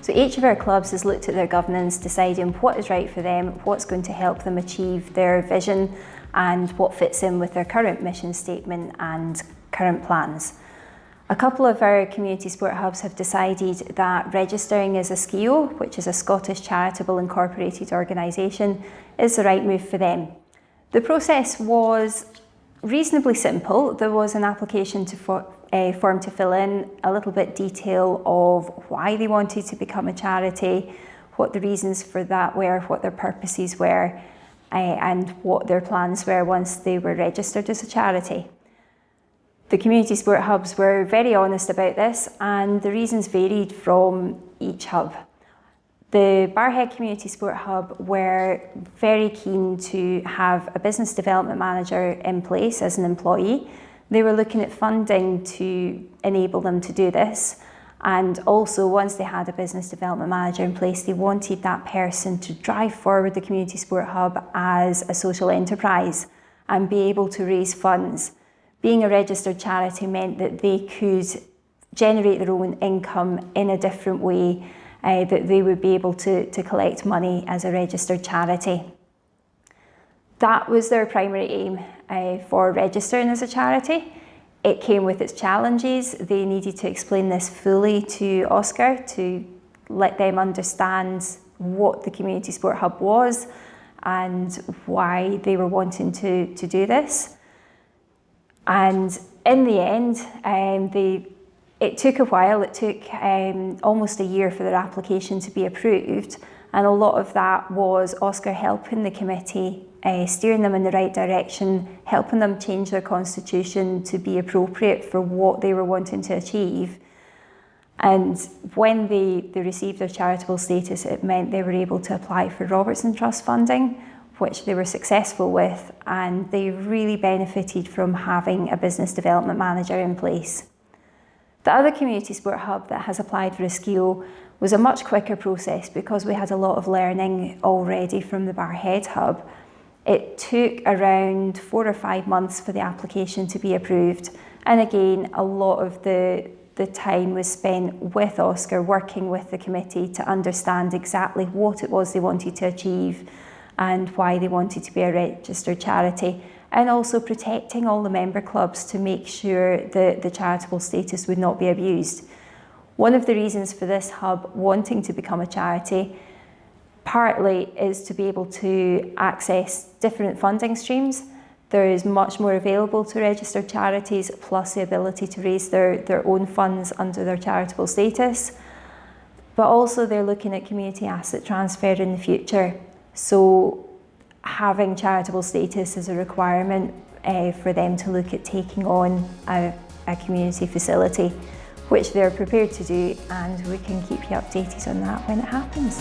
So each of our clubs has looked at their governance, deciding what is right for them, what's going to help them achieve their vision, and what fits in with their current mission statement and current plans. A couple of our community sport hubs have decided that registering as a SCIO, which is a Scottish Charitable Incorporated Organisation, is the right move for them. The process was reasonably simple. There was an application form to fill in, a little bit detail of why they wanted to become a charity, what the reasons for that were, what their purposes were, and what their plans were once they were registered as a charity. The community sport hubs were very honest about this, and the reasons varied from each hub. The Barrhead Community Sport Hub were very keen to have a business development manager in place as an employee. They were looking at funding to enable them to do this. And also, once they had a business development manager in place, they wanted that person to drive forward the Community Sport Hub as a social enterprise and be able to raise funds. Being a registered charity meant that they could generate their own income in a different way, that they would be able to collect money as a registered charity. That was their primary aim for registering as a charity. It came with its challenges. They needed to explain this fully to Oscar to let them understand what the Community Sport Hub was and why they were wanting to do this. And in the end, it took a while. It took almost a year for their application to be approved. And a lot of that was Oscar helping the committee, steering them in the right direction, helping them change their constitution to be appropriate for what they were wanting to achieve. And when they received their charitable status, it meant they were able to apply for Robertson Trust funding, which they were successful with, and they really benefited from having a business development manager in place. The other community sport hub that has applied for a SCIO was a much quicker process because we had a lot of learning already from the Barrhead hub. It took around 4 or 5 months for the application to be approved, and again, a lot of the time was spent with Oscar working with the committee to understand exactly what it was they wanted to achieve and why they wanted to be a registered charity, and also protecting all the member clubs to make sure that the charitable status would not be abused. One of the reasons for this hub wanting to become a charity partly is to be able to access different funding streams. There is much more available to registered charities, plus the ability to raise their own funds under their charitable status. But also they're looking at community asset transfer in the future. So having charitable status is a requirement for them to look at taking on a community facility, which they're prepared to do, and we can keep you updated on that when it happens.